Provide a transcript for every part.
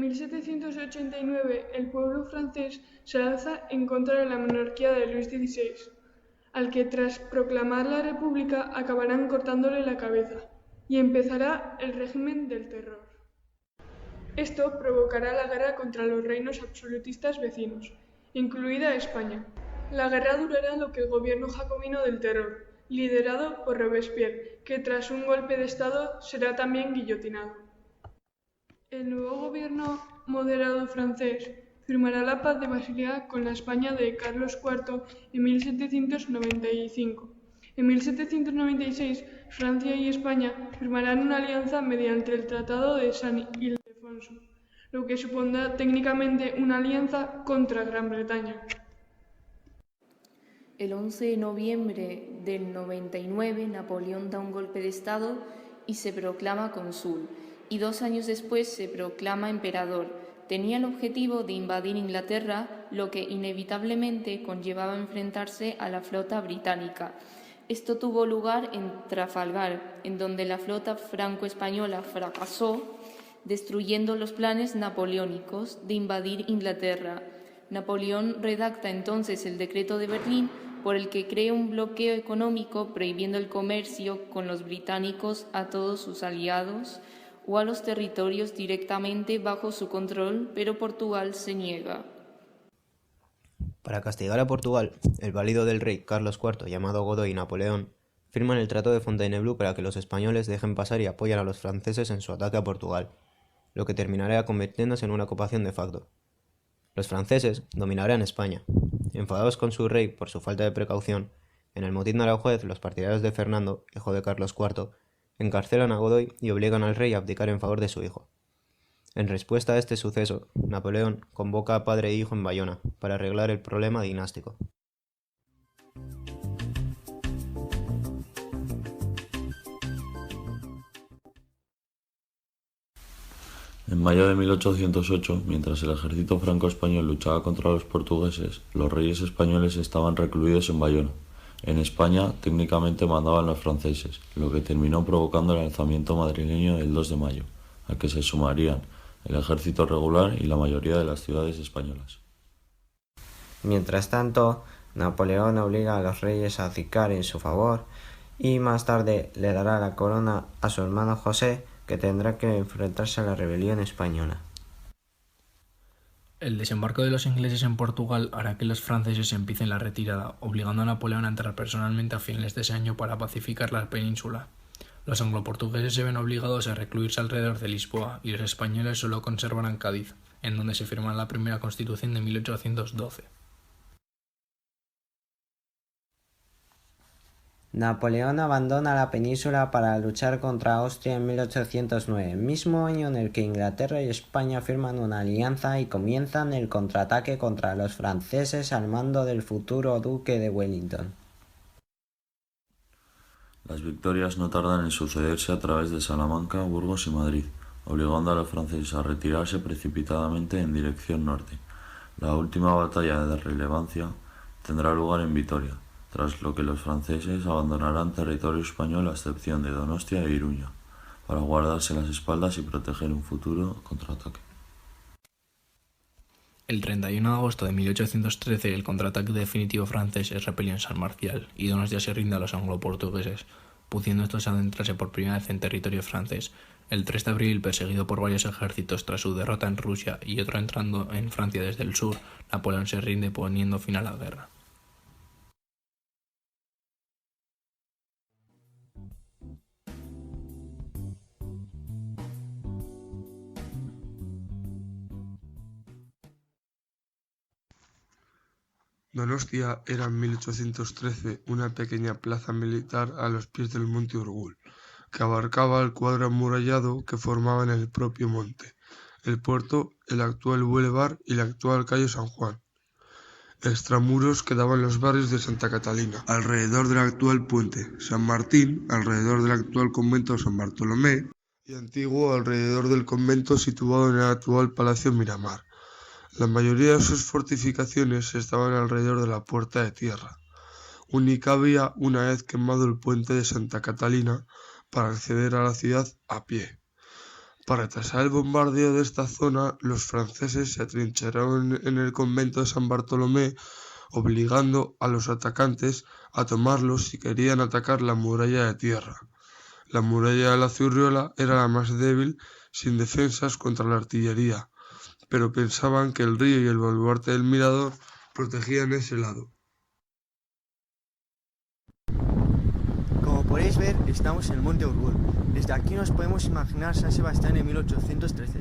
1789 el pueblo francés se alza en contra de la monarquía de Luis XVI, al que tras proclamar la República acabarán cortándole la cabeza, y empezará el régimen del terror. Esto provocará la guerra contra los reinos absolutistas vecinos, incluida España. La guerra durará lo que el gobierno jacobino del terror, liderado por Robespierre, que tras un golpe de Estado será también guillotinado. El nuevo gobierno moderado francés firmará la paz de Basilea con la España de Carlos IV en 1795. En 1796, Francia y España firmarán una alianza mediante el Tratado de San Ildefonso, lo que supondrá técnicamente una alianza contra Gran Bretaña. El 11 de noviembre del 99, Napoleón da un golpe de Estado y se proclama cónsul, y 2 años después se proclama emperador. Tenía el objetivo de invadir Inglaterra, lo que inevitablemente conllevaba enfrentarse a la flota británica. Esto tuvo lugar en Trafalgar, en donde la flota franco-española fracasó, destruyendo los planes napoleónicos de invadir Inglaterra. Napoleón redacta entonces el Decreto de Berlín, por el que crea un bloqueo económico prohibiendo el comercio con los británicos a todos sus aliados o a los territorios directamente bajo su control, pero Portugal se niega. Para castigar a Portugal, el válido del rey Carlos IV, llamado Godoy y Napoleón, firman el Tratado de Fontainebleau para que los españoles dejen pasar y apoyen a los franceses en su ataque a Portugal, lo que terminaría convirtiéndose en una ocupación de facto. Los franceses dominarían España. Enfadados con su rey por su falta de precaución, en el motín de Aranjuez, los partidarios de Fernando, hijo de Carlos IV, encarcelan a Godoy y obligan al rey a abdicar en favor de su hijo. En respuesta a este suceso, Napoleón convoca a padre e hijo en Bayona para arreglar el problema dinástico. En mayo de 1808, mientras el ejército franco-español luchaba contra los portugueses, los reyes españoles estaban recluidos en Bayona. En España, técnicamente mandaban los franceses, lo que terminó provocando el alzamiento madrileño del 2 de mayo, al que se sumarían el ejército regular y la mayoría de las ciudades españolas. Mientras tanto, Napoleón obliga a los reyes a abdicar en su favor y más tarde le dará la corona a su hermano José, que tendrá que enfrentarse a la rebelión española. El desembarco de los ingleses en Portugal hará que los franceses empiecen la retirada, obligando a Napoleón a entrar personalmente a finales de ese año para pacificar la península. Los anglo-portugueses se ven obligados a recluirse alrededor de Lisboa y los españoles solo conservarán Cádiz, en donde se firma la primera Constitución de 1812. Napoleón abandona la península para luchar contra Austria en 1809, mismo año en el que Inglaterra y España firman una alianza y comienzan el contraataque contra los franceses al mando del futuro duque de Wellington. Las victorias no tardan en sucederse a través de Salamanca, Burgos y Madrid, obligando a los franceses a retirarse precipitadamente en dirección norte. La última batalla de relevancia tendrá lugar en Vitoria, tras lo que los franceses abandonarán territorio español a excepción de Donostia e Iruña, para guardarse las espaldas y proteger un futuro contraataque. El 31 de agosto de 1813, el contraataque definitivo francés es repelido en San Marcial, y Donostia se rinde a los anglo-portugueses, pudiendo estos adentrarse por primera vez en territorio francés. El 3 de abril, perseguido por varios ejércitos tras su derrota en Rusia y otro entrando en Francia desde el sur, Napoleón se rinde poniendo fin a la guerra. Donostia era en 1813 una pequeña plaza militar a los pies del monte Urgul, que abarcaba el cuadro amurallado que formaban el propio monte, el puerto, el actual bulevar y la actual calle San Juan. Extramuros quedaban los barrios de Santa Catalina, alrededor del actual puente, San Martín, alrededor del actual convento San Bartolomé, y Antiguo, alrededor del convento situado en el actual Palacio Miramar. La mayoría de sus fortificaciones estaban alrededor de la Puerta de Tierra, única vía una vez quemado el puente de Santa Catalina para acceder a la ciudad a pie. Para retrasar el bombardeo de esta zona, los franceses se atrincheraron en el convento de San Bartolomé, obligando a los atacantes a tomarlos si querían atacar la muralla de tierra. La muralla de la Zurriola era la más débil, sin defensas contra la artillería, pero pensaban que el río y el baluarte del mirador protegían ese lado. Como podéis ver, estamos en el Monte Urgul. Desde aquí nos podemos imaginar San Sebastián en 1813,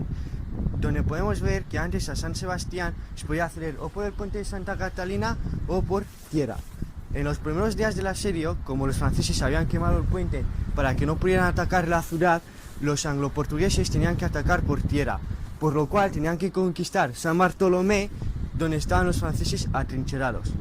donde podemos ver que antes a San Sebastián se podía acceder o por el puente de Santa Catalina o por tierra. En los primeros días del asedio, como los franceses habían quemado el puente para que no pudieran atacar la ciudad, los anglo-portugueses tenían que atacar por tierra, por lo cual tenían que conquistar San Bartolomé, donde estaban los franceses atrincherados.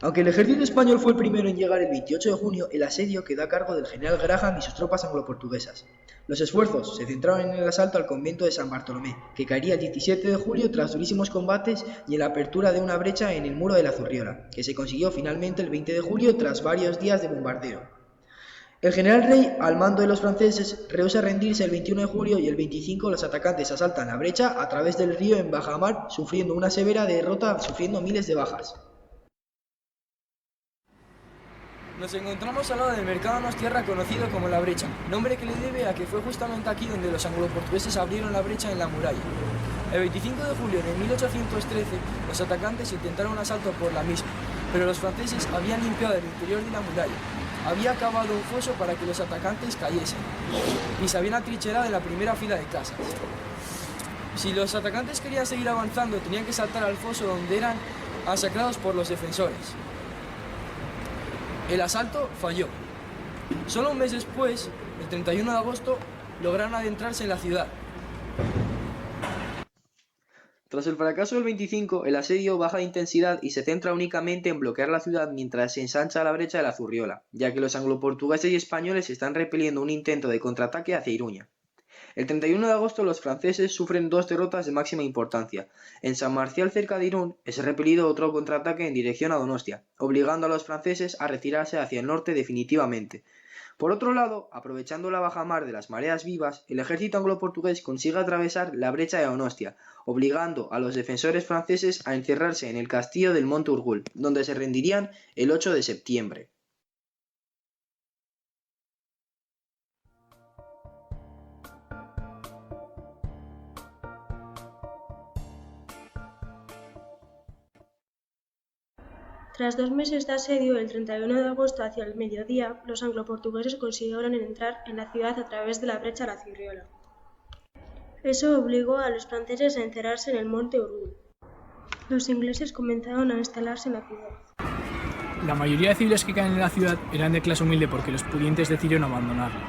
Aunque el ejército español fue el primero en llegar el 28 de junio, el asedio quedó a cargo del general Graham y sus tropas anglo-portuguesas. Los esfuerzos se centraron en el asalto al convento de San Bartolomé, que caería el 17 de julio tras durísimos combates y en la apertura de una brecha en el muro de la Zurriola, que se consiguió finalmente el 20 de julio tras varios días de bombardeo. El general Rey, al mando de los franceses, rehúsa rendirse el 21 de julio y el 25 los atacantes asaltan la brecha a través del río en bajamar, sufriendo una severa derrota, sufriendo miles de bajas. Nos encontramos al lado del mercado Donostierra conocido como La Brecha, nombre que le debe a que fue justamente aquí donde los anglo-portugueses abrieron la brecha en la muralla. El 25 de julio de 1813, los atacantes intentaron un asalto por la misma, pero los franceses habían limpiado el interior de la muralla, había cavado un foso para que los atacantes cayesen, y se habían atrincherado en la primera fila de casas. Si los atacantes querían seguir avanzando, tenían que saltar al foso donde eran masacrados por los defensores. El asalto falló. Solo un mes después, el 31 de agosto, lograron adentrarse en la ciudad. Tras el fracaso del 25, el asedio baja de intensidad y se centra únicamente en bloquear la ciudad mientras se ensancha la brecha de la Zurriola, ya que los anglo-portugueses y españoles están repeliendo un intento de contraataque hacia Iruña. El 31 de agosto los franceses sufren dos derrotas de máxima importancia. En San Marcial, cerca de Irún, es repelido otro contraataque en dirección a Donostia, obligando a los franceses a retirarse hacia el norte definitivamente. Por otro lado, aprovechando la bajamar de las mareas vivas, el ejército anglo-portugués consigue atravesar la brecha de Donostia, obligando a los defensores franceses a encerrarse en el castillo del Monte Urgul, donde se rendirían el 8 de septiembre. Tras 2 meses de asedio, el 31 de agosto hacia el mediodía, los anglo-portugueses consiguieron entrar en la ciudad a través de la brecha de la Zurriola. Eso obligó a los franceses a encerrarse en el Monte Urgul. Los ingleses comenzaron a instalarse en la ciudad. La mayoría de civiles que caen en la ciudad eran de clase humilde porque los pudientes decidieron abandonarla.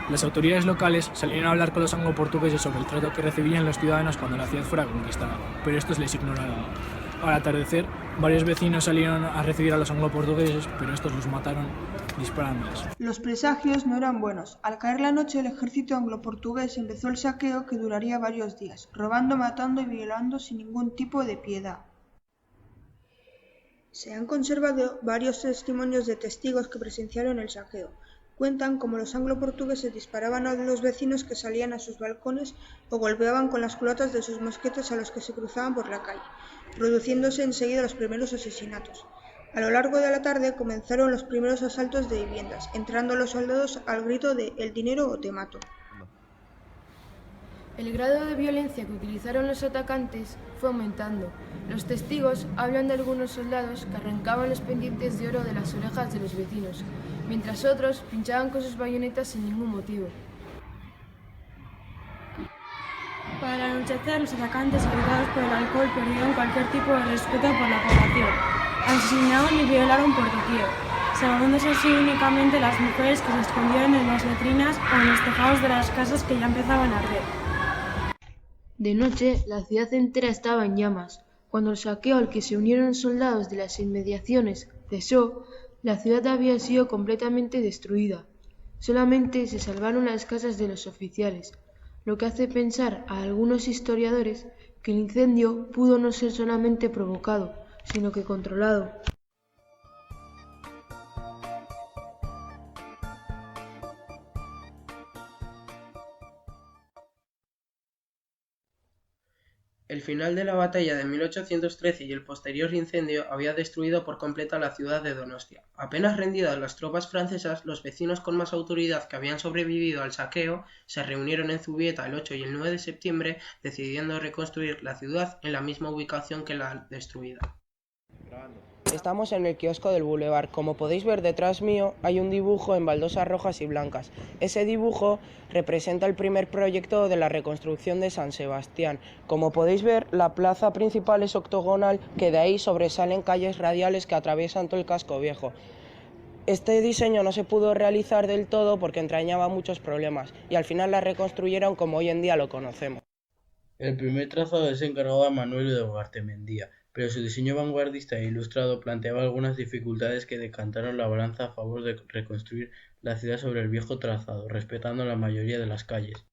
Las autoridades locales salieron a hablar con los anglo-portugueses sobre el trato que recibirían los ciudadanos cuando la ciudad fuera conquistada, pero estos les ignoraron. Al atardecer, varios vecinos salieron a recibir a los anglo-portugueses, pero estos los mataron disparándoles. Los presagios no eran buenos. Al caer la noche, el ejército anglo-portugués empezó el saqueo que duraría varios días, robando, matando y violando sin ningún tipo de piedad. Se han conservado varios testimonios de testigos que presenciaron el saqueo. Cuentan cómo los anglo-portugueses disparaban a los vecinos que salían a sus balcones o golpeaban con las culotas de sus mosquetes a los que se cruzaban por la calle, produciéndose enseguida los primeros asesinatos. A lo largo de la tarde comenzaron los primeros asaltos de viviendas, entrando los soldados al grito de «el dinero o te mato». El grado de violencia que utilizaron los atacantes fue aumentando. Los testigos hablan de algunos soldados que arrancaban los pendientes de oro de las orejas de los vecinos, mientras otros pinchaban con sus bayonetas sin ningún motivo. Para el anochecer, los atacantes, agitados por el alcohol, perdieron cualquier tipo de respeto por la población. Asesinaron y violaron por doquier, salvándose así únicamente las mujeres que se escondieron en las letrinas o en los tejados de las casas que ya empezaban a arder. De noche, la ciudad entera estaba en llamas. Cuando el saqueo al que se unieron soldados de las inmediaciones cesó, la ciudad había sido completamente destruida. Solamente se salvaron las casas de los oficiales, lo que hace pensar a algunos historiadores que el incendio pudo no ser solamente provocado, sino que controlado. El final de la batalla de 1813 y el posterior incendio había destruido por completo la ciudad de Donostia. Apenas rendidas las tropas francesas, los vecinos con más autoridad que habían sobrevivido al saqueo se reunieron en Zubieta el 8 y el 9 de septiembre, decidiendo reconstruir la ciudad en la misma ubicación que la destruida. Estamos en el kiosco del Boulevard. Como podéis ver detrás mío hay un dibujo en baldosas rojas y blancas. Ese dibujo representa el primer proyecto de la reconstrucción de San Sebastián. Como podéis ver, la plaza principal es octogonal, que de ahí sobresalen calles radiales que atraviesan todo el casco viejo. Este diseño no se pudo realizar del todo porque entrañaba muchos problemas y al final la reconstruyeron como hoy en día lo conocemos. El primer trazado es encargado a Manuel de Ugartemendia, pero su diseño vanguardista e ilustrado planteaba algunas dificultades que decantaron la balanza a favor de reconstruir la ciudad sobre el viejo trazado, respetando la mayoría de las calles.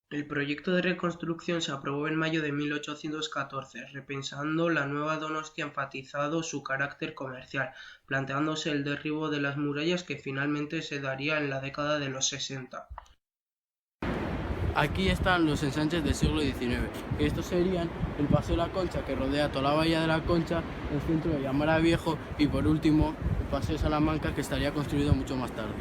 El proyecto de reconstrucción se aprobó en mayo de 1814, repensando la nueva Donostia, enfatizado su carácter comercial, planteándose el derribo de las murallas que finalmente se daría en la década de los 60. Aquí están los ensanches del siglo XIX. Estos serían el Paseo de la Concha, que rodea toda la bahía de la Concha, el centro de Llamara Viejo y, por último, el Paseo de Salamanca, que estaría construido mucho más tarde.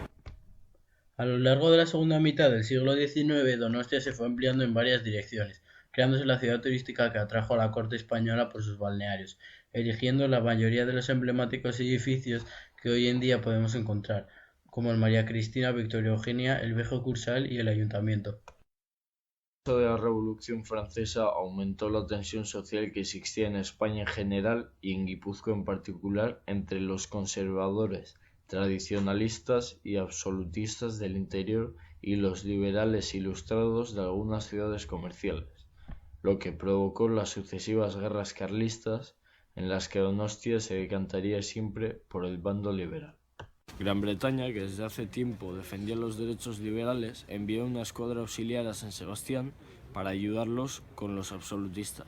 A lo largo de la segunda mitad del siglo XIX, Donostia se fue ampliando en varias direcciones, creándose la ciudad turística que atrajo a la corte española por sus balnearios, erigiendo la mayoría de los emblemáticos edificios que hoy en día podemos encontrar, como el María Cristina, Victoria Eugenia, el Viejo Cursal y el Ayuntamiento. De la Revolución Francesa aumentó la tensión social que existía en España en general y en Guipúzcoa en particular entre los conservadores, tradicionalistas y absolutistas del interior y los liberales ilustrados de algunas ciudades comerciales, lo que provocó las sucesivas guerras carlistas en las que Donostia se decantaría siempre por el bando liberal. Gran Bretaña, que desde hace tiempo defendía los derechos liberales, envió una escuadra auxiliar a San Sebastián para ayudarlos con los absolutistas.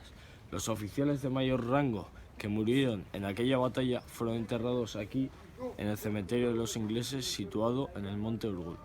Los oficiales de mayor rango que murieron en aquella batalla fueron enterrados aquí, en el cementerio de los ingleses situado en el Monte Urgul.